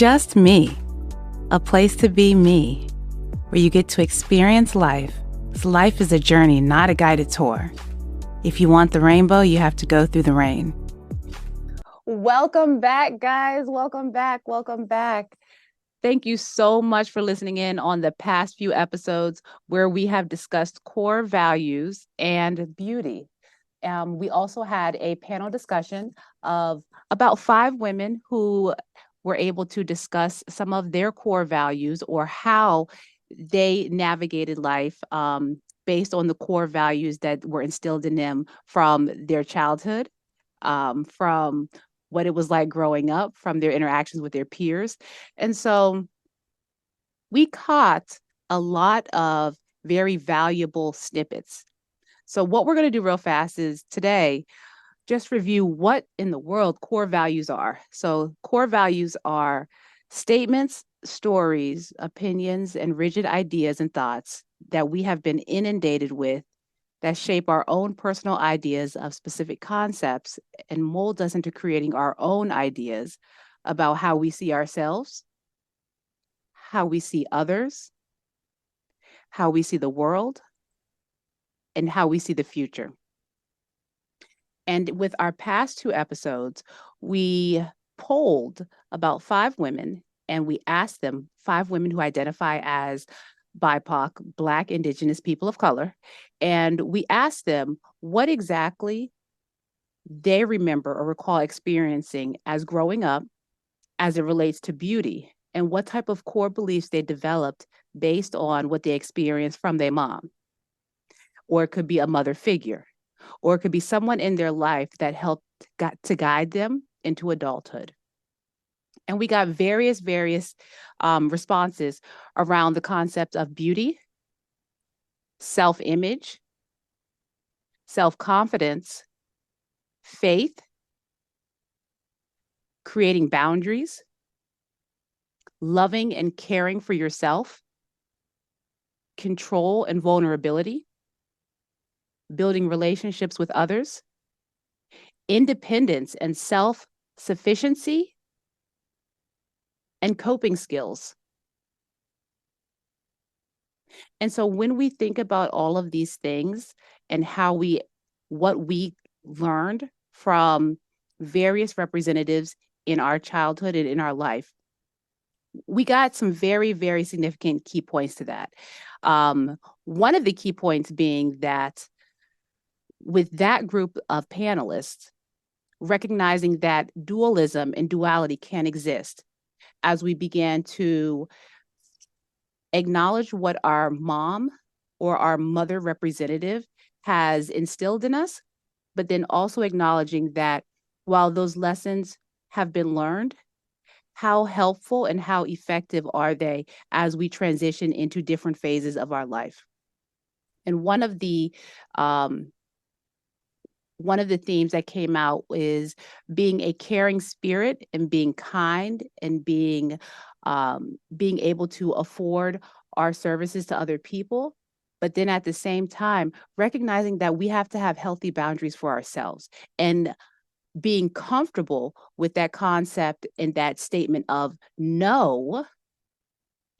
Just me, a place to be me, where you get to experience life. So life is a journey, not a guided tour. If you want the rainbow, you have to go through the rain. Welcome back, guys. Welcome back. Welcome back. Thank you so much for listening in on the past few episodes where we have discussed core values and beauty. We also had a panel discussion of about 5 women who were able to discuss some of their core values or how they navigated life based on the core values that were instilled in them from their childhood, from what it was like growing up, from their interactions with their peers. And so we caught a lot of very valuable snippets. So what we're going to do real fast is today, just review what in the world core values are. So core values are statements, stories, opinions, and rigid ideas and thoughts that we have been inundated with that shape our own personal ideas of specific concepts and mold us into creating our own ideas about how we see ourselves, how we see others, how we see the world, and how we see the future. And with our past 2 episodes, we polled about 5 women and we asked them, 5 women who identify as BIPOC, Black, Indigenous people of color. And we asked them what exactly they remember or recall experiencing as growing up as it relates to beauty and what type of core beliefs they developed based on what they experienced from their mom. Or it could be a mother figure, or it could be someone in their life that helped to guide them into adulthood. And we got various responses around the concept of beauty, self-image, self-confidence, faith, creating boundaries, loving and caring for yourself, control and vulnerability, building relationships with others, independence and self-sufficiency, and coping skills. And so when we think about all of these things and what we learned from various representatives in our childhood and in our life, we got some very significant key points to that. One of the key points being that with that group of panelists, recognizing that dualism and duality can exist as we began to acknowledge what our mom or our mother representative has instilled in us, but then also acknowledging that while those lessons have been learned, how helpful and how effective are they as we transition into different phases of our life? And one of the themes that came out is being a caring spirit and being kind and being able to afford our services to other people. But then at the same time, recognizing that we have to have healthy boundaries for ourselves and being comfortable with that concept and that statement of no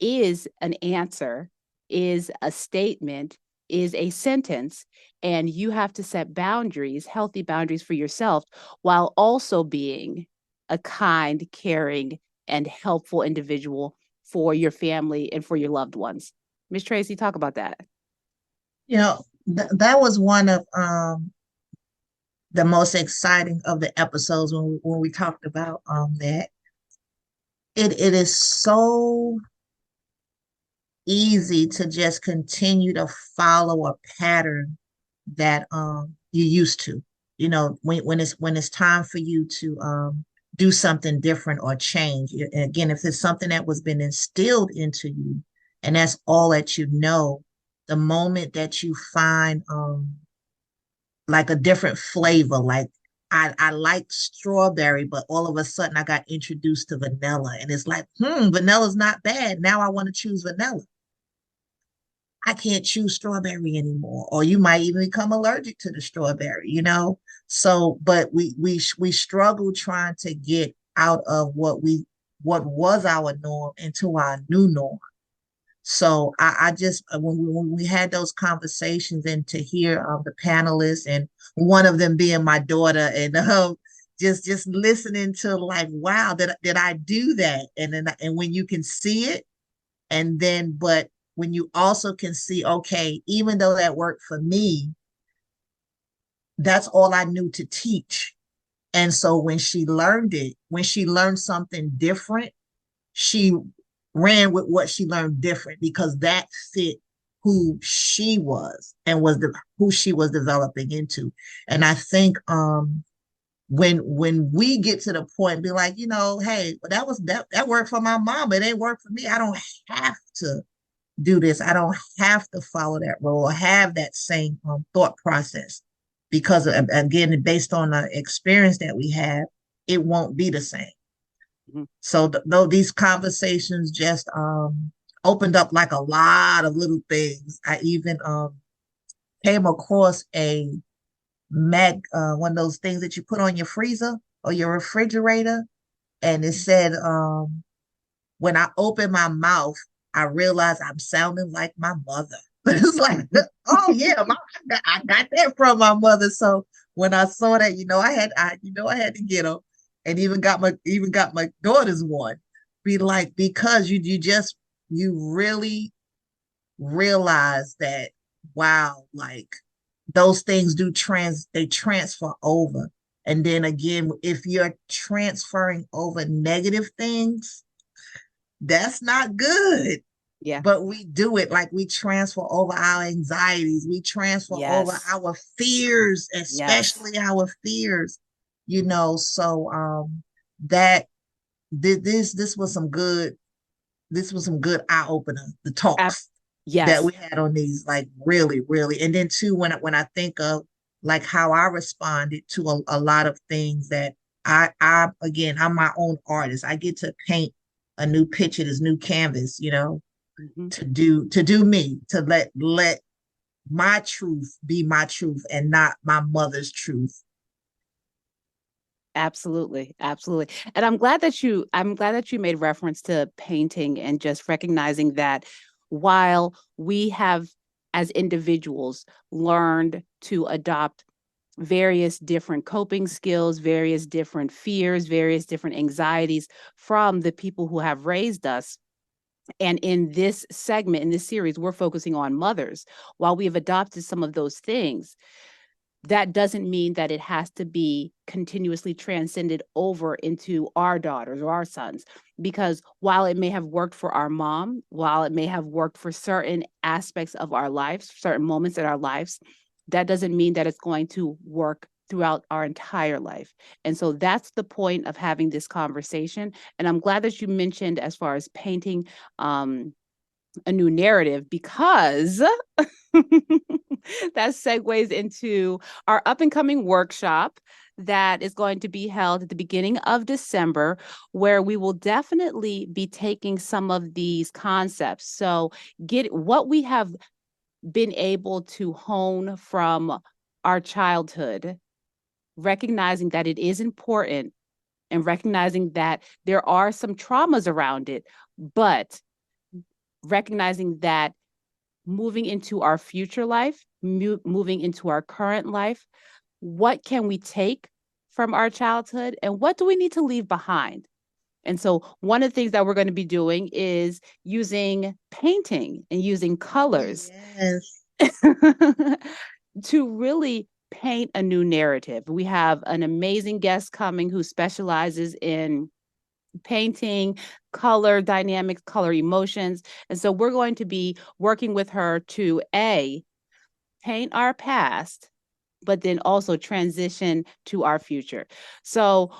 is an answer, is a statement, is a sentence, and you have to set boundaries, healthy boundaries for yourself, while also being a kind, caring, and helpful individual for your family and for your loved ones. Ms. Tracy, talk about that. That was one of the most exciting of the episodes when we talked about that. It is so easy to just continue to follow a pattern that you used to. When it's time for you to do something different or change. Again, if it's something that was been instilled into you, and that's all that you know, the moment that you find like a different flavor, like I like strawberry, but all of a sudden I got introduced to vanilla, and it's like, vanilla's not bad. Now I want to choose vanilla. I can't choose strawberry anymore, or you might even become allergic to the strawberry. So, but we struggle trying to get out of what we what was our norm into our new norm. So I just when we had those conversations and to hear the panelists and one of them being my daughter and just listening to like wow did I do that and when you can see it and then but when you also can see okay even though that worked for me that's all I knew to teach and so when she learned something different she ran with what she learned different because that fit who she was and who she was developing into. And I think when we get to the point and be like, you know, hey, that worked for my mom, but it ain't work for me. I don't have to do this. I don't have to follow that role or have that same thought process because again, based on the experience that we have, it won't be the same. Mhm. So though these conversations just opened up like a lot of little things. I even came across a one of those things that you put on your freezer or your refrigerator, and it said when I open my mouth, I realize I'm sounding like my mother. It's like, oh yeah, I got that from my mother. So when I saw that, I had to get them, and even got my daughter's one. Be like because you really realize that wow, like those things they transfer over. And then again, if you're transferring over negative things, that's not good. Yeah. But we do it like we transfer over our anxieties, we transfer over Yes. our fears, Yes. especially our fears, so that this was some good eye opener, the Ab- talks that yes. we had on these, like really, really. And then too, when I think of like how I responded to a lot of things that I again, I'm my own artist. I get to paint a new picture, this new canvas, Mhm. to do me, to let my truth be my truth and not my mother's truth. Absolutely. Absolutely. And I'm glad that you made reference to painting and just recognizing that while we have as individuals learned to adopt various different coping skills, various different fears, various different anxieties from the people who have raised us. And in this segment, in this series, we're focusing on mothers. While we have adopted some of those things, that doesn't mean that it has to be continuously transcended over into our daughters or our sons. Because while it may have worked for our mom, while it may have worked for certain aspects of our lives, certain moments in our lives, that doesn't mean that it's going to work throughout our entire life. And so that's the point of having this conversation. And I'm glad that you mentioned as far as painting a new narrative because that segues into our up and coming workshop that is going to be held at the beginning of December, where we will definitely be taking some of these concepts. So, get what we have been able to hone from our childhood, recognizing that it is important and recognizing that there are some traumas around it, but recognizing that moving into our future life, moving into our current life, what can we take from our childhood and what do we need to leave behind? And so, one of the things that we're going to be doing is using painting and using Oh colors yes. to really paint a new narrative. We have an amazing guest coming who specializes in painting, color dynamics, color emotions. And so we're going to be working with her to paint our past, but then also transition to our future. So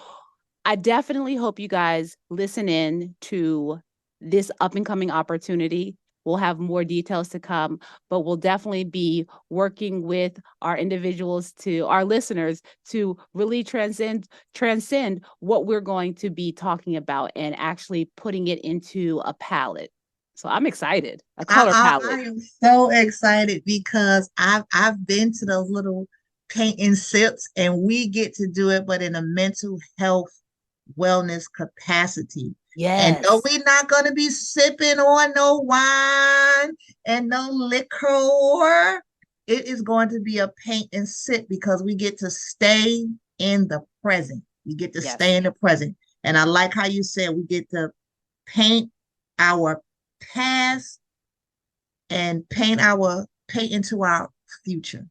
I definitely hope you guys listen in to this up and coming opportunity. We'll have more details to come, but we'll definitely be working with our individuals to our listeners to really transcend what we're going to be talking about and actually putting it into a palette. So I'm excited, a color I palette. am so excited because I've been to those little paint and sips and we get to do it, but in a mental health wellness capacity. And no, Yes. we're not going to be sipping on no wine and no liquor. It is going to be a paint and sip because we get to stay in the present. We get to stay Yes. in the present. And I like how you said we get to paint our past and paint into our future.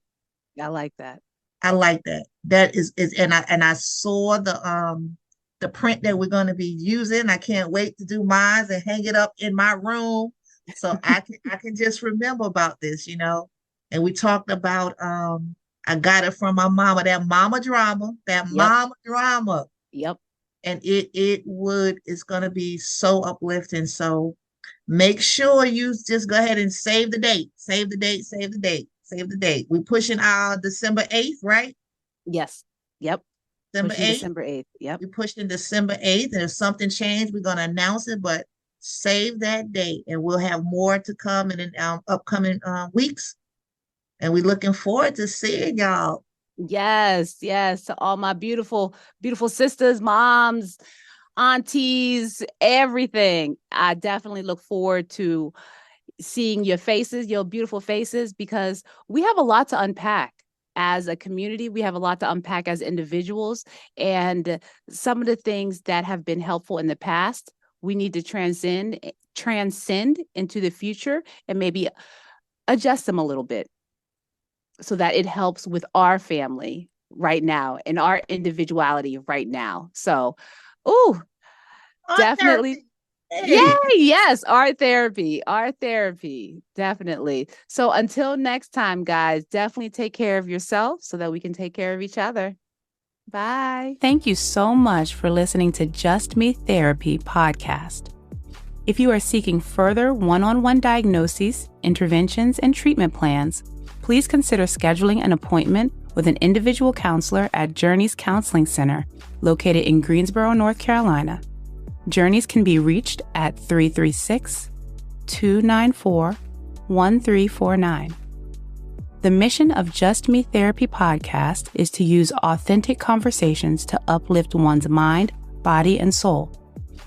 I like that. I like that. That is and I saw the print that we're going to be using. I can't wait to do mine and hang it up in my room so I can just remember about this, you know. And we talked about I got it from my mama, that Momma Drama, that Yep. Momma Drama. Yep. And it's going to be so uplifting. So make sure you just go ahead and save the date. Save the date, save the date, save the date. We're pushing our December 8th, right? Yes. Yep. December Pushing 8th. December 8th. Yep. We pushed in December 8th. And if something changed, we're going to announce it, but save that date and we'll have more to come in upcoming weeks. And we're looking forward to seeing y'all. Yes. Yes. To all my beautiful, beautiful sisters, moms, aunties, everything. I definitely look forward to seeing your faces, your beautiful faces, because we have a lot to unpack as a community. We have a lot to unpack as individuals. And some of the things that have been helpful in the past, we need to transcend into the future and maybe adjust them a little bit so that it helps with our family right now and our individuality right now. So, ooh, Art definitely. therapy. Yay, Hey. yes, art therapy, definitely. So until next time, guys, definitely take care of yourself so that we can take care of each other. Bye. Thank you so much for listening to Just Me Therapy podcast. If you are seeking further one-on-one diagnoses, interventions, and treatment plans, please consider scheduling an appointment with an individual counselor at Journeys Counseling Center, located in Greensboro, North Carolina. Journeys can be reached at 336-294-1349. The mission of Just Me Therapy podcast is to use authentic conversations to uplift one's mind, body, and soul.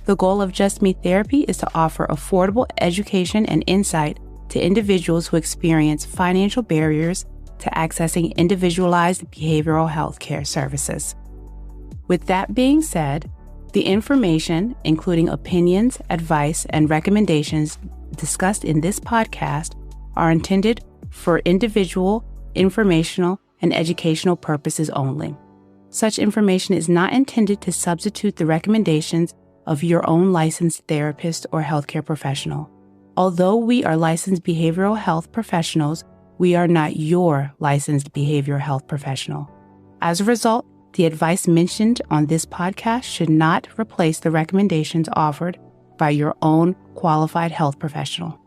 The goal of Just Me Therapy is to offer affordable education and insight to individuals who experience financial barriers to accessing individualized behavioral health care services. With that being said, the information, including opinions, advice, and recommendations discussed in this podcast, are intended for individual, informational, and educational purposes only. Such information is not intended to substitute the recommendations of your own licensed therapist or healthcare professional. Although we are licensed behavioral health professionals, we are not your licensed behavioral health professional. As a result, the advice mentioned on this podcast should not replace the recommendations offered by your own qualified health professional.